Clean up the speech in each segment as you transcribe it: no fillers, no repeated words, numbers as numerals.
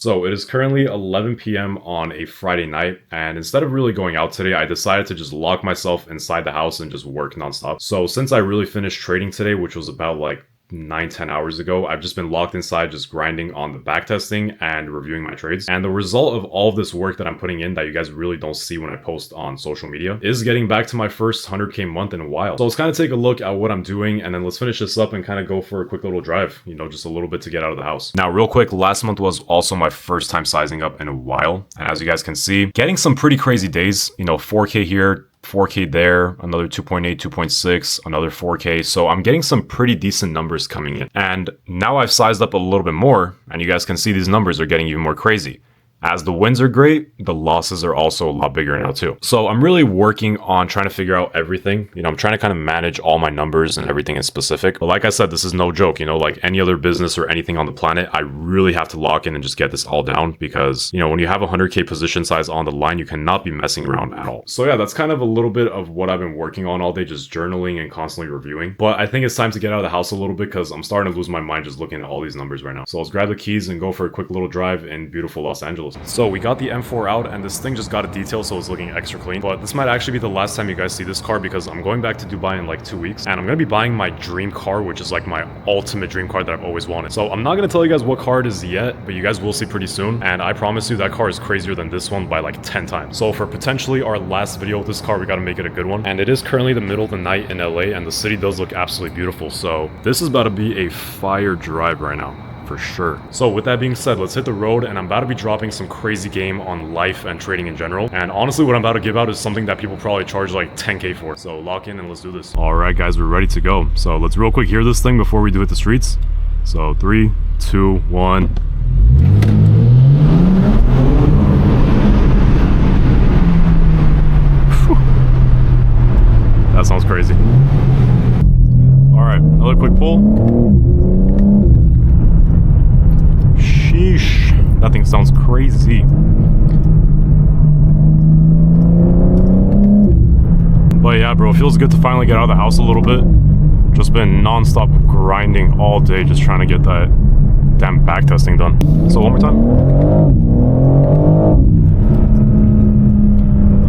So it is currently 11 p.m. on a Friday night, and instead of really going out today, I decided to just lock myself inside the house and just work nonstop. So since I really finished trading today, which was about like 9-10 hours ago, I've just been locked inside just grinding on the back testing and reviewing my trades. And the result of all of this work that I'm putting in that you guys really don't see when I post on social media is getting back to my first 100k month in a while. So let's kind of take a look at what I'm doing, and then let's finish this up and kind of go for a quick little drive, just a little bit to get out of the house. Now real quick, last month was also my first time sizing up in a while, and as you guys can see, getting some pretty crazy days, 4k here, 4k there, another 2.8, 2.6, another 4k. So I'm getting some pretty decent numbers coming in. And now I've sized up a little bit more, and you guys can see these numbers are getting even more crazy. As the wins are great, the losses are also a lot bigger now too. So I'm really working on trying to figure out everything. I'm trying to kind of manage all my numbers and everything in specific. But like I said, this is no joke, like any other business or anything on the planet, I really have to lock in and just get this all down because, when you have a 100k position size on the line, you cannot be messing around at all. So yeah, that's kind of a little bit of what I've been working on all day, just journaling and constantly reviewing. But I think it's time to get out of the house a little bit because I'm starting to lose my mind just looking at all these numbers right now. So let's grab the keys and go for a quick little drive in beautiful Los Angeles. So we got the M4 out, and this thing just got a detail, so it's looking extra clean. But this might actually be the last time you guys see this car because I'm going back to Dubai in like 2 weeks, and I'm gonna be buying my dream car, which is like my ultimate dream car that I've always wanted. So I'm not gonna tell you guys what car it is yet, but you guys will see pretty soon. And I promise you that car is crazier than this one by like 10 times. So for potentially our last video with this car, we gotta make it a good one. And it is currently the middle of the night in LA, and the city does look absolutely beautiful. So this is about to be a fire drive right now, for sure. So with that being said, let's hit the road, and I'm about to be dropping some crazy game on life and trading in general. And honestly, what I'm about to give out is something that people probably charge like 10k for. So lock in and let's do this. All right, guys, we're ready to go. So let's real quick hear this thing before we do hit the streets. So 3, 2, 1. That sounds crazy. All right, another quick pull. Sheesh, that thing sounds crazy. But yeah, bro, it feels good to finally get out of the house a little bit. Just been non-stop grinding all day, just trying to get that damn back testing done. So one more time.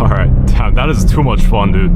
All right, damn, that is too much fun, dude.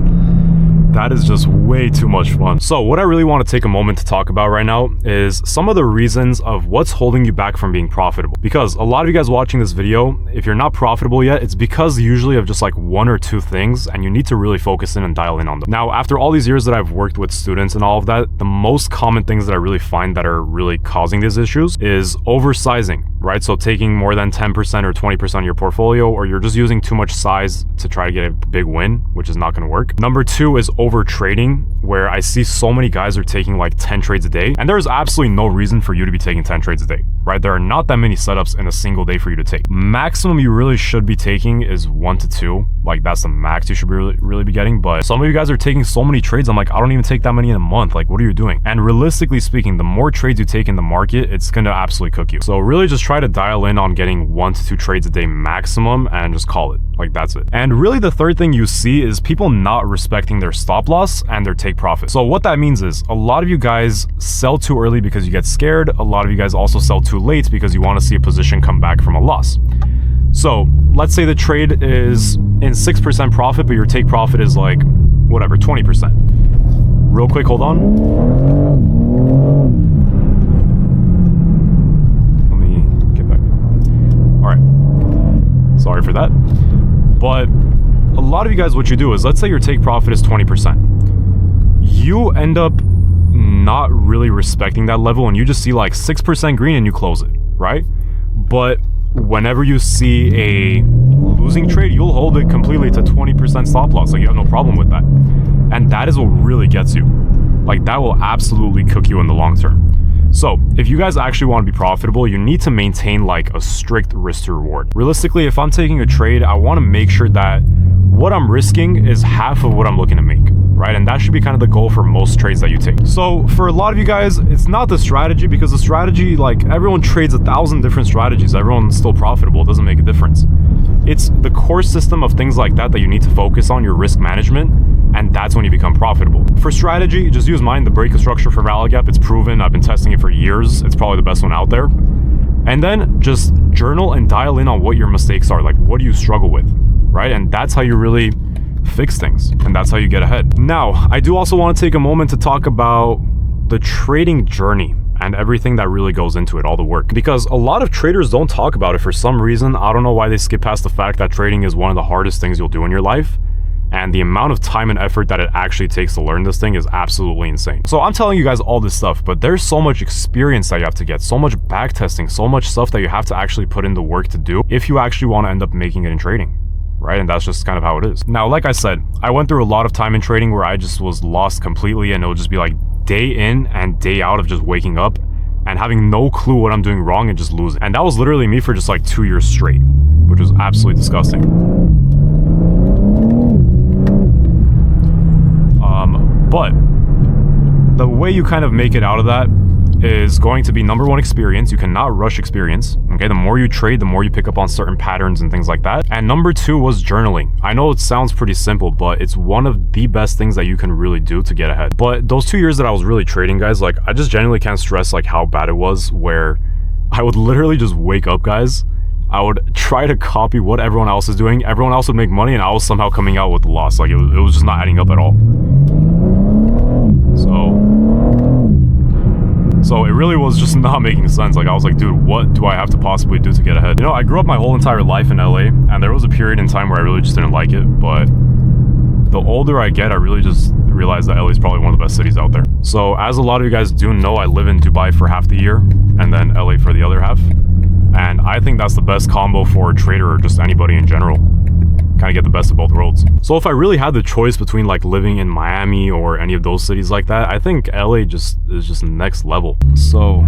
That is just way too much fun. So what I really want to take a moment to talk about right now is some of the reasons of what's holding you back from being profitable. Because a lot of you guys watching this video, if you're not profitable yet, it's because usually of just like 1 or 2 things, and you need to really focus in and dial in on them. Now, after all these years that I've worked with students and all of that, the most common things that I really find that are really causing these issues is oversizing, right? So taking more than 10% or 20% of your portfolio, or you're just using too much size to try to get a big win, which is not going to work. Number 2 is over trading, where I see so many guys are taking like 10 trades a day, and there's absolutely no reason for you to be taking 10 trades a day, right? There are not that many setups in a single day for you to take. Maximum you really should be taking is 1 to 2. Like that's the max you should really be getting. But some of you guys are taking so many trades, I'm like, I don't even take that many in a month. Like, what are you doing? And realistically speaking, the more trades you take in the market, it's gonna absolutely cook you. So really just try to dial in on getting 1 to 2 trades a day maximum and just call it. Like, that's it. And really the third thing you see is people not respecting their stop loss and their take profit. So what that means is a lot of you guys sell too early because you get scared. A lot of you guys also sell too late because you want to see a position come back from a loss. So let's say the trade is in 6% profit, but your take profit is like, whatever, 20%. Real quick, hold on. Let me get back. All right. Sorry for that. But a lot of you guys, what you do is, let's say your take profit is 20%. You end up not really respecting that level, and you just see like 6% green and you close it, right? But whenever you see a losing trade, you'll hold it completely to 20% stop loss. Like, you have no problem with that. And that is what really gets you. Like, that will absolutely cook you in the long term. So if you guys actually want to be profitable, you need to maintain like a strict risk to reward. Realistically, if I'm taking a trade, I want to make sure that what I'm risking is half of what I'm looking to make, right? And that should be kind of the goal for most trades that you take. So for a lot of you guys, it's not the strategy, because the strategy, like, everyone trades 1,000 different strategies. Everyone's still profitable. It doesn't make a difference. It's the core system of things like that that you need to focus on, your risk management, and that's when you become profitable. For strategy, just use mine, the break structure for ValiGap. It's proven. I've been testing it for years. It's probably the best one out there. And then just journal and dial in on what your mistakes are. Like, what do you struggle with, right? And that's how you really fix things, and that's how you get ahead. Now, I do also want to take a moment to talk about the trading journey and everything that really goes into it, all the work. Because a lot of traders don't talk about it for some reason. I don't know why they skip past the fact that trading is one of the hardest things you'll do in your life. And the amount of time and effort that it actually takes to learn this thing is absolutely insane. So I'm telling you guys all this stuff, but there's so much experience that you have to get, so much back testing, so much stuff that you have to actually put in the work to do if you actually want to end up making it in trading, right? And that's just kind of how it is. Now, like I said, I went through a lot of time in trading where I just was lost completely, and it would just be like day in and day out of just waking up and having no clue what I'm doing wrong and just losing. And that was literally me for just like 2 years straight, which was absolutely disgusting. But the way you kind of make it out of that is going to be number one, experience. You cannot rush experience. Okay, the more you trade, the more you pick up on certain patterns and things like that. And number two was journaling. I know it sounds pretty simple, but it's one of the best things that you can really do to get ahead. But those 2 years that I was really trading, guys, like I just genuinely can't stress like how bad it was, where I would literally just wake up, guys. I would try to copy what everyone else is doing. Everyone else would make money and I was somehow coming out with the loss. Like it was just not adding up at all. So it really was just not making sense. Like I was like, dude, what do I have to possibly do to get ahead? You know, I grew up my whole entire life in LA, and there was a period in time where I really just didn't like it. But the older I get, I really just realized that LA is probably one of the best cities out there. So as a lot of you guys do know, I live in Dubai for half the year and then LA for the other half. And I think that's the best combo for a trader or just anybody in general. Kind of get the best of both worlds. So if I really had the choice between like living in Miami or any of those cities like that, I think LA is just next level. So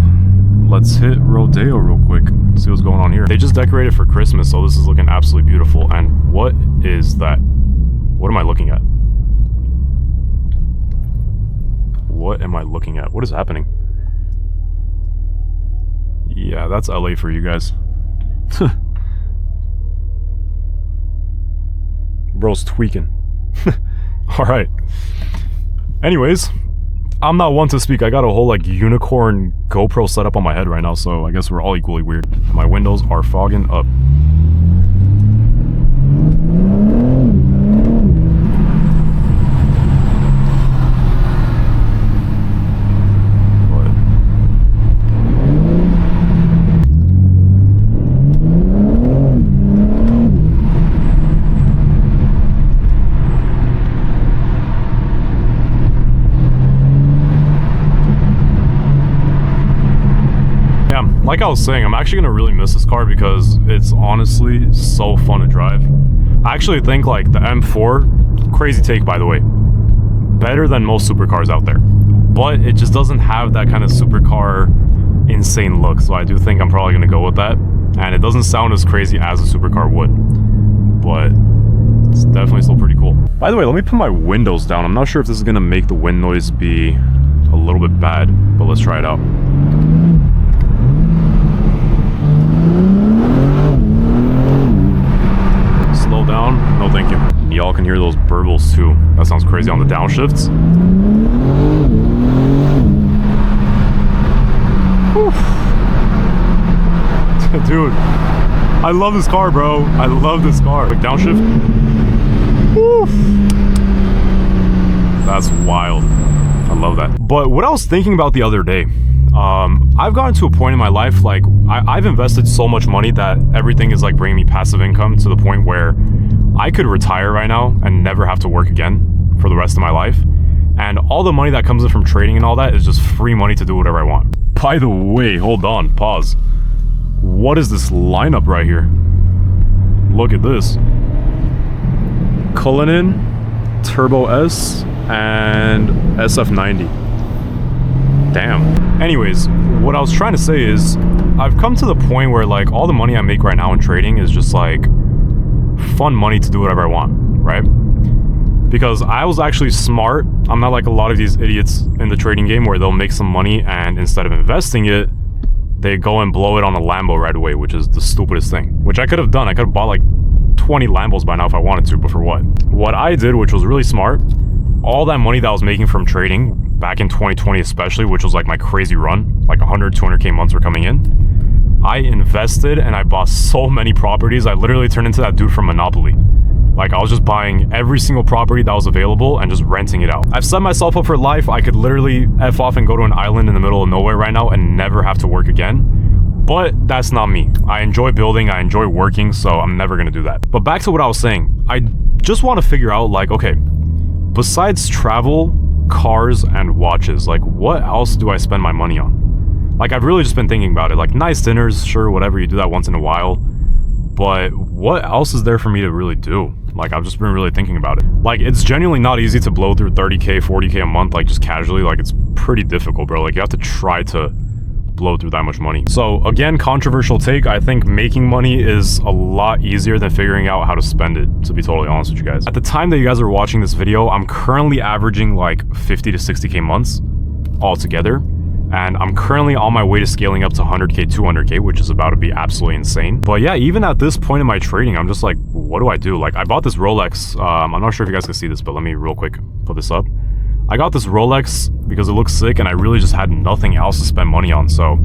let's hit Rodeo real quick, see what's going on here. They just decorated for Christmas, so this is looking absolutely beautiful. And what is that? What am I looking at? What am I looking at? What is happening? Yeah, that's LA for you guys. Bro's tweaking. Alright. Anyways, I'm not one to speak. I got a whole like unicorn GoPro set up on my head right now, so I guess we're all equally weird. My windows are fogging up. Like I was saying, I'm actually gonna really miss this car because it's honestly so fun to drive. I actually think like the M4, crazy take by the way, better than most supercars out there. But it just doesn't have that kind of supercar insane look, so I do think I'm probably gonna go with that. And it doesn't sound as crazy as a supercar would, but it's definitely still pretty cool. By the way, let me put my windows down. I'm not sure if this is gonna make the wind noise be a little bit bad, but let's try it out. Slow down. No, thank you. Y'all can hear those burbles too. That sounds crazy on the downshifts. Dude, I love this car, bro. I love this car. Like downshift. Woof. That's wild. I love that. But what I was thinking about the other day, I've gotten to a point in my life, like I've invested so much money that everything is like bringing me passive income to the point where I could retire right now and never have to work again for the rest of my life. And all the money that comes in from trading and all that is just free money to do whatever I want. By the way, hold on, pause. What is this lineup right here? Look at this. Cullinan, Turbo S, and SF90. Damn. Anyways, what I was trying to say is I've come to the point where like all the money I make right now in trading is just like fun money to do whatever I want, right? Because I was actually smart. I'm not like a lot of these idiots in the trading game where they'll make some money and instead of investing it, they go and blow it on a Lambo right away, which is the stupidest thing. Which I could have done. I could have bought like 20 Lambos by now if I wanted to, but for what? What I did, which was really smart, all that money that I was making from trading back in 2020 especially, which was like my crazy run, like 100, 200k months were coming in, I invested and I bought so many properties. I literally turned into that dude from Monopoly. Like, I was just buying every single property that was available and just renting it out. I've set myself up for life. I could literally F off and go to an island in the middle of nowhere right now and never have to work again. But that's not me. I enjoy building, I enjoy working, so I'm never gonna do that. But back to what I was saying. I just want to figure out, like, okay, besides travel, cars, and watches, like, what else do I spend my money on? Like, I've really just been thinking about it. Like, nice dinners, sure, whatever, you do that once in a while. But what else is there for me to really do? Like, I've just been really thinking about it. Like, it's genuinely not easy to blow through 30K, 40K a month, like, just casually. Like, it's pretty difficult, bro. Like, you have to try to blow through that much money. So, again, controversial take. I think making money is a lot easier than figuring out how to spend it, to be totally honest with you guys. At the time that you guys are watching this video, I'm currently averaging, like, 50 to 60K months altogether. And I'm currently on my way to scaling up to 100K, 200K, which is about to be absolutely insane. But yeah, even at this point in my trading, I'm just like, what do I do? Like, I bought this Rolex. I'm not sure if you guys can see this, but let me real quick put this up. I got this Rolex because it looks sick and I really just had nothing else to spend money on. So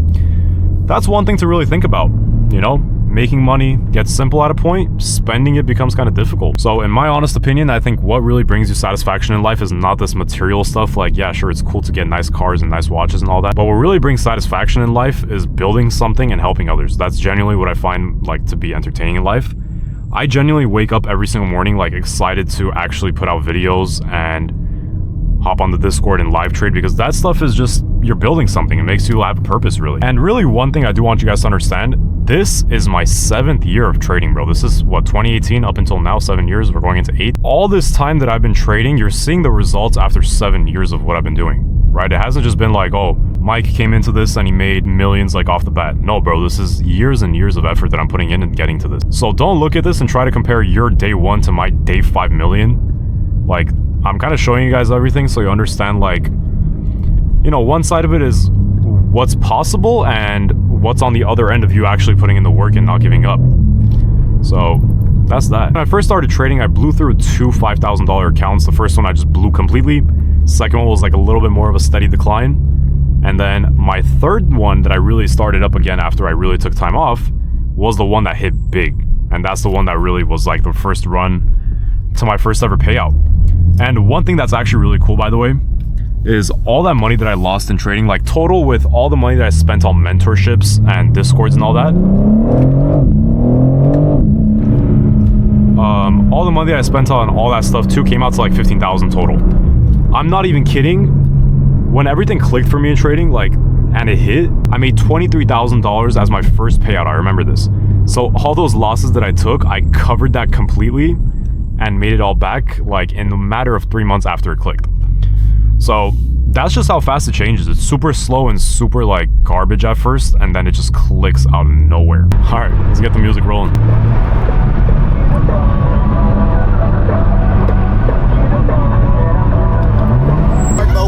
that's one thing to really think about, you know? Making money gets simple at a point, spending it becomes kind of difficult. So in my honest opinion, I think what really brings you satisfaction in life is not this material stuff. Like, yeah, sure, it's cool to get nice cars and nice watches and all that, but what really brings satisfaction in life is building something and helping others. That's genuinely what I find, like, to be entertaining in life. I genuinely wake up every single morning, like, excited to actually put out videos and hop on the Discord and live trade, because that stuff is just, you're building something. It makes you have a purpose, really. And really, one thing I do want you guys to understand, this is my 7th year of trading, bro. This is, what, 2018 up until now, 7 years. We're going into 8. All this time that I've been trading, you're seeing the results after 7 years of what I've been doing, right? It hasn't just been like, oh, Mike came into this and he made millions, like, off the bat. No, bro, this is years and years of effort that I'm putting in and getting to this. So don't look at this and try to compare your day 1 to my day 5 million. Like, I'm kind of showing you guys everything so you understand, like, you know, one side of it is what's possible and what's on the other end of you actually putting in the work and not giving up. So that's that. When I first started trading, I blew through 2 $5,000 accounts. The first one I just blew completely. Second one was like a little bit more of a steady decline. And then my third one that I really started up again after I really took time off was the one that hit big. And that's the one that really was like the first run to my first ever payout. And one thing that's actually really cool, by the way, is all that money that I lost in trading, like total with all the money that I spent on mentorships and Discords and all that, all the money that I spent on all that stuff too came out to like 15,000 total. I'm not even kidding. When everything clicked for me in trading, like, and it hit, I made $23,000 as my first payout. I remember this. So all those losses that I took, I covered that completely and made it all back, like, in a matter of 3 months after it clicked. So that's just how fast it changes. It's super slow and super, like, garbage at first, and then it just clicks out of nowhere. All right, let's get the music rolling.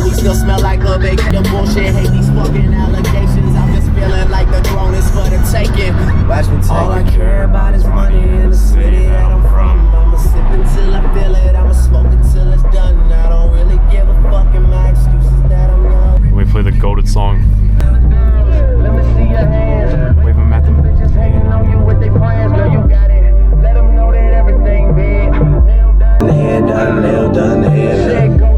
We still smell like the bacon. The bullshit, hate these fucking allegations. I'm just feeling like the throne is for the taking. Watch me take all I care about is money in the city that I'm from. I'ma sip until I feel it. I'ma smoke until it's done. I don't really give a fuck, and my excuses that I'm young. Let me play the goated song. Let me see your hands. Wave them at them. Bitches hating on you with their plans. Girl, you got it. Let them know that everything big. Nail done, head done, nail done, head done.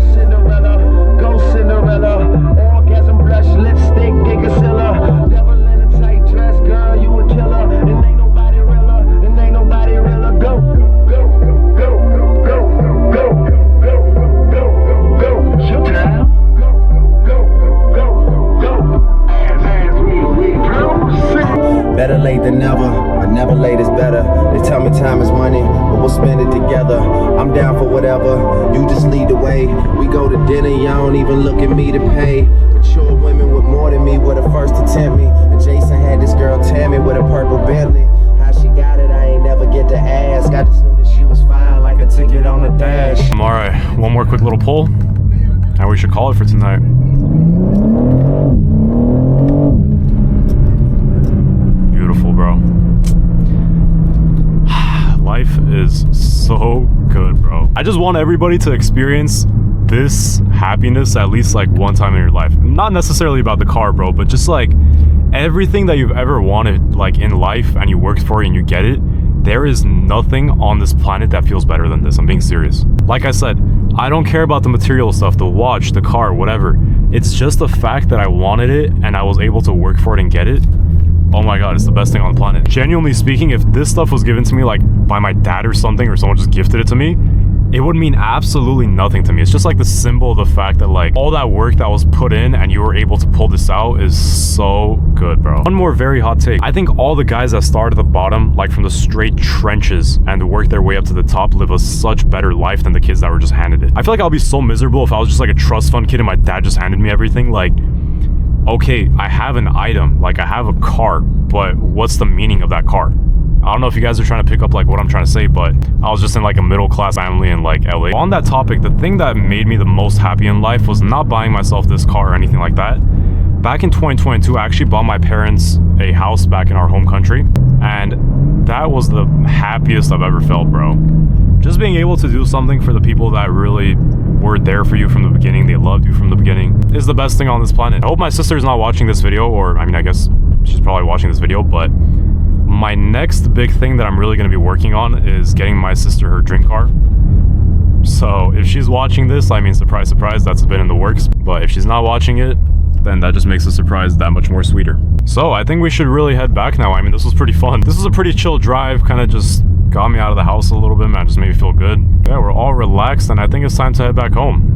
Go Cinderella, orgasm blush, lipstick, Gigasilla. Devil in a tight dress, girl, you a killer. And ain't nobody realer, and ain't nobody realer. Go, go, go, go, go, go, go, go, go. Showtime. Go, go, go, go. As we proceed. Better late than never, but never late is better. They tell me time is money, but we'll spend it together. I'm down for whatever, you just lead the way. We go to dinner, y'all don't even look at me to pay. Mature women with more than me were the first to tempt me. And Jason had this girl Tammy with a purple Bentley. How she got it, I ain't never get to ask. I just knew that she was fine, like a ticket on the dash. Alright, one more quick little pull, and we should call it for tonight. Beautiful, bro. Life is so good, bro. I just want everybody to experience this happiness at least like one time in your life. Not necessarily about the car, bro, but just like everything that you've ever wanted, like in life, and you worked for it and you get it, there is nothing on this planet that feels better than this. I'm being serious. Like I said, I don't care about the material stuff, the watch, the car, whatever. It's just the fact that I wanted it and I was able to work for it and get it. Oh my god, it's the best thing on the planet. Genuinely speaking, if this stuff was given to me like by my dad or something, or someone just gifted it to me, it would mean absolutely nothing to me. It's just like the symbol of the fact that like all that work that was put in and you were able to pull this out is so good, bro. One more very hot take. I think all the guys that start at the bottom, like from the straight trenches and work their way up to the top, live a such better life than the kids that were just handed it. I feel like I'll be so miserable if I was just like a trust fund kid and my dad just handed me everything. Like, okay, I have an item, like I have a car, but what's the meaning of that car? I don't know if you guys are trying to pick up like what I'm trying to say, but I was just in like a middle class family in like LA. On that topic, the thing that made me the most happy in life was not buying myself this car or anything like that. Back in 2022, I actually bought my parents a house back in our home country, and that was the happiest I've ever felt, bro. Just being able to do something for the people that really were there for you from the beginning, they loved you from the beginning, is the best thing on this planet. I hope my sister's not watching this video, or I mean, I guess she's probably watching this video, but my next big thing that I'm really going to be working on is getting my sister her dream car. So if she's watching this, I mean, surprise, surprise, that's been in the works. But if she's not watching it, then that just makes the surprise that much more sweeter. So I think we should really head back now. I mean, this was pretty fun. This was a pretty chill drive, kind of just got me out of the house a little bit, man. Just made me feel good. Yeah, we're all relaxed, and I think it's time to head back home.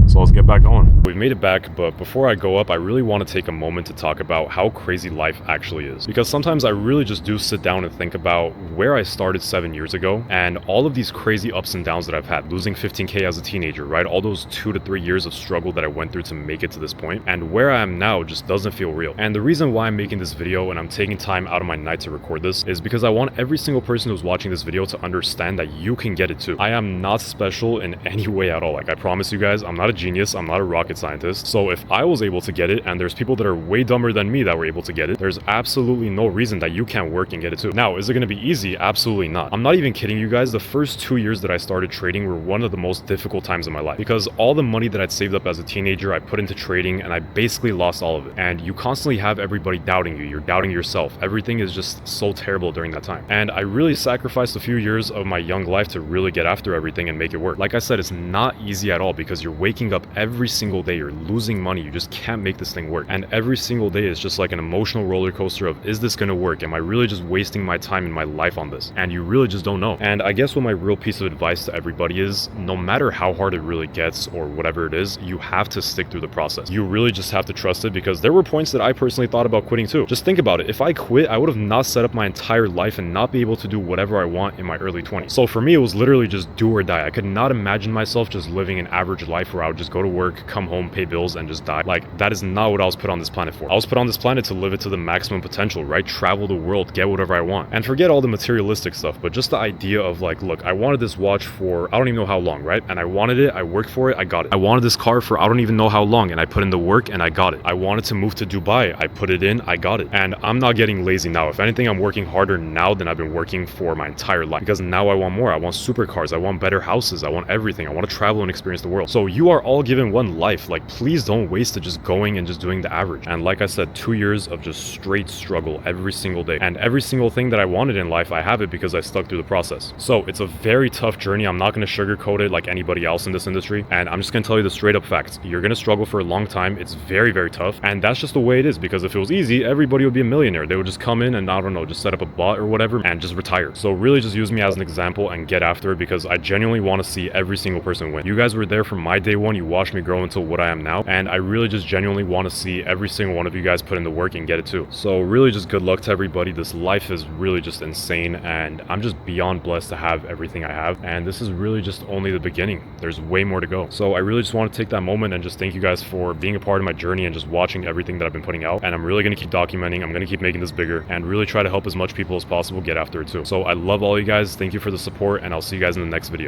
So let's get back going. We've made it back, but before I go up, I really want to take a moment to talk about how crazy life actually is. Because sometimes I really just do sit down and think about where I started 7 years ago and all of these crazy ups and downs that I've had. Losing 15K as a teenager, right? All those 2 to 3 years of struggle that I went through to make it to this point. And where I am now just doesn't feel real. And the reason why I'm making this video and I'm taking time out of my night to record this is because I want every single person who's watching this video to understand that you can get it too. I am not special in any way at all. Like, I promise you guys, I'm not a genius, I'm not a rocket scientist. So if I was able to get it and there's people that are way dumber than me that were able to get it, there's absolutely no reason that you can't work and get it too. Now, is it going to be easy? Absolutely not. I'm not even kidding you guys. The first 2 years that I started trading were one of the most difficult times in my life because all the money that I'd saved up as a teenager, I put into trading and I basically lost all of it. And you constantly have everybody doubting you. You're doubting yourself. Everything is just so terrible during that time. And I really sacrificed a few years of my young life to really get after everything and make it work. Like I said, it's not easy at all because you're waking up every single day, you're losing money, you just can't make this thing work. And every single day is just like an emotional roller coaster of, is this gonna work? Am I really just wasting my time and my life on this? And you really just don't know. And I guess what my real piece of advice to everybody is, no matter how hard it really gets or whatever it is, you have to stick through the process. You really just have to trust it, because there were points that I personally thought about quitting too. Just think about it. If I quit, I would have not set up my entire life and not be able to do whatever I want in my early 20s. So for me, it was literally just do or die. I could not imagine myself just living an average life where I would just go to work, come home, pay bills, and just die. Like, that is not what I was put on this planet for. I was put on this planet to live it to the maximum potential, right? Travel the world, get whatever I want, and forget all the materialistic stuff, but just the idea of like, look, I wanted this watch for I don't even know how long, right? And I wanted it, I worked for it, I got it. I wanted this car for I don't even know how long, and I put in the work and I got it. I wanted to move to Dubai, I put it in, I got it. And I'm not getting lazy now. If anything, I'm working harder now than I've been working for my entire life, because now I want more. I want supercars, I want better houses, I want everything. I want to travel and experience the world. So you are all given one life. Like, please don't waste it just going and just doing the average. And like I said, 2 years of just straight struggle every single day, and every single thing that I wanted in life, I have it because I stuck through the process. So it's a very tough journey. I'm not going to sugarcoat it like anybody else in this industry, and I'm just going to tell you the straight up facts. You're going to struggle for a long time. It's very, very tough, and that's just the way it is, because if it was easy, everybody would be a millionaire. They would just come in and, I don't know, just set up a bot or whatever and just retire. So really just use me as an example and get after it, because I genuinely want to see every single person win. You guys were there from my day one. You watched me grow into what I am now, and I really just genuinely want to see every single one of you guys put in the work and get it too. So really just good luck to everybody. This life is really just insane, and I'm just beyond blessed to have everything I have, and this is really just only the beginning. There's way more to go. So I really just want to take that moment and just thank you guys for being a part of my journey and just watching everything that I've been putting out. And I'm really going to keep documenting. I'm going to keep making this bigger and really try to help as much people as possible get after it too. So I love all you guys. Thank you for the support, and I'll see you guys in the next video.